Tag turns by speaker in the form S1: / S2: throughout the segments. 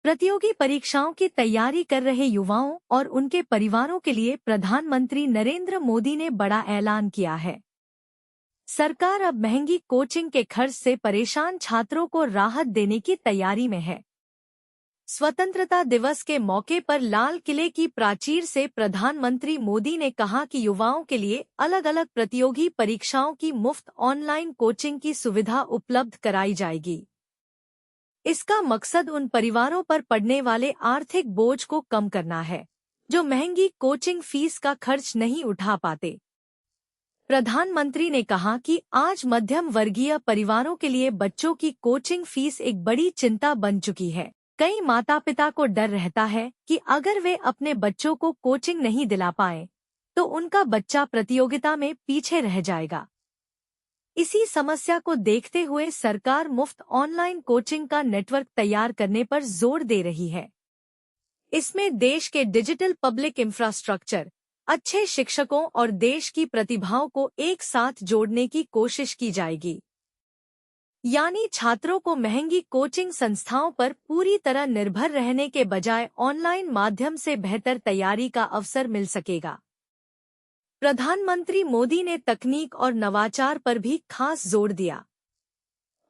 S1: प्रतियोगी परीक्षाओं की तैयारी कर रहे युवाओं और उनके परिवारों के लिए प्रधानमंत्री नरेंद्र मोदी ने बड़ा ऐलान किया है। सरकार अब महंगी कोचिंग के खर्च से परेशान छात्रों को राहत देने की तैयारी में है। स्वतंत्रता दिवस के मौके पर लाल किले की प्राचीर से प्रधानमंत्री मोदी ने कहा कि युवाओं के लिए अलग अलग प्रतियोगी परीक्षाओं की मुफ्त ऑनलाइन कोचिंग की सुविधा उपलब्ध कराई जाएगी। इसका मकसद उन परिवारों पर पड़ने वाले आर्थिक बोझ को कम करना है, जो महंगी कोचिंग फीस का खर्च नहीं उठा पाते। प्रधानमंत्री ने कहा कि आज मध्यम वर्गीय परिवारों के लिए बच्चों की कोचिंग फीस एक बड़ी चिंता बन चुकी है। कई माता पिता को डर रहता है कि अगर वे अपने बच्चों को कोचिंग नहीं दिला पाए, तो उनका बच्चा प्रतियोगिता में पीछे रह जाएगा। इसी समस्या को देखते हुए सरकार मुफ्त ऑनलाइन कोचिंग का नेटवर्क तैयार करने पर जोर दे रही है। इसमें देश के डिजिटल पब्लिक इंफ्रास्ट्रक्चर, अच्छे शिक्षकों और देश की प्रतिभाओं को एक साथ जोड़ने की कोशिश की जाएगी। यानी छात्रों को महंगी कोचिंग संस्थाओं पर पूरी तरह निर्भर रहने के बजाय ऑनलाइन माध्यम से बेहतर तैयारी का अवसर मिल सकेगा। प्रधानमंत्री मोदी ने तकनीक और नवाचार पर भी खास जोर दिया।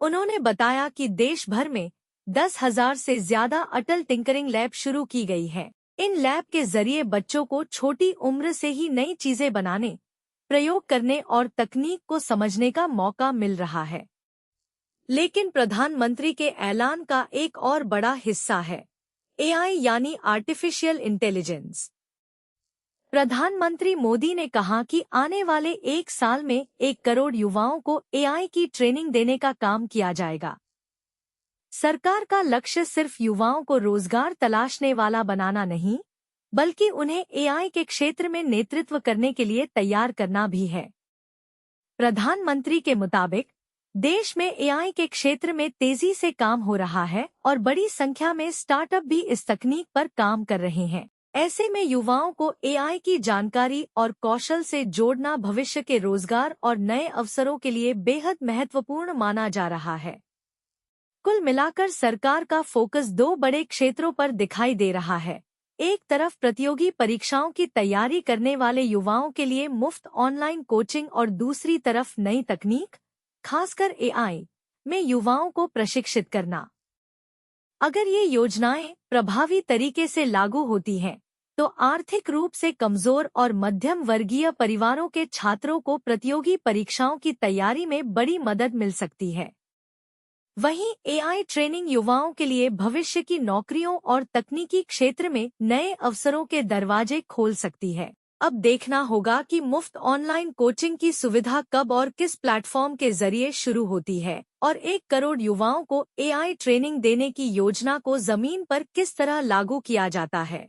S1: उन्होंने बताया कि देश भर में 10,000 से ज्यादा अटल टिंकरिंग लैब शुरू की गई है। इन लैब के जरिए बच्चों को छोटी उम्र से ही नई चीजें बनाने, प्रयोग करने और तकनीक को समझने का मौका मिल रहा है। लेकिन प्रधानमंत्री के ऐलान का एक और बड़ा हिस्सा है एआई यानी आर्टिफिशियल इंटेलिजेंस। प्रधानमंत्री मोदी ने कहा कि आने वाले 1 साल में 1 करोड़ युवाओं को एआई की ट्रेनिंग देने का काम किया जाएगा। सरकार का लक्ष्य सिर्फ युवाओं को रोजगार तलाशने वाला बनाना नहीं, बल्कि उन्हें एआई के क्षेत्र में नेतृत्व करने के लिए तैयार करना भी है। प्रधानमंत्री के मुताबिक देश में एआई के क्षेत्र में तेजी से काम हो रहा है और बड़ी संख्या में स्टार्टअप भी इस तकनीक पर काम कर रहे हैं। ऐसे में युवाओं को एआई की जानकारी और कौशल से जोड़ना भविष्य के रोजगार और नए अवसरों के लिए बेहद महत्वपूर्ण माना जा रहा है। कुल मिलाकर सरकार का फोकस 2 बड़े क्षेत्रों पर दिखाई दे रहा है। एक तरफ प्रतियोगी परीक्षाओं की तैयारी करने वाले युवाओं के लिए मुफ्त ऑनलाइन कोचिंग और दूसरी तरफ नई तकनीक, खासकर एआई, में युवाओं को प्रशिक्षित करना। अगर ये योजनाएं प्रभावी तरीके से लागू होती हैं, तो आर्थिक रूप से कमजोर और मध्यम वर्गीय परिवारों के छात्रों को प्रतियोगी परीक्षाओं की तैयारी में बड़ी मदद मिल सकती है। वहीं एआई ट्रेनिंग युवाओं के लिए भविष्य की नौकरियों और तकनीकी क्षेत्र में नए अवसरों के दरवाजे खोल सकती है। अब देखना होगा कि मुफ्त ऑनलाइन कोचिंग की सुविधा कब और किस प्लेटफॉर्म के जरिए शुरू होती है और 1 करोड़ युवाओं को एआई ट्रेनिंग देने की योजना को जमीन पर किस तरह लागू किया जाता है।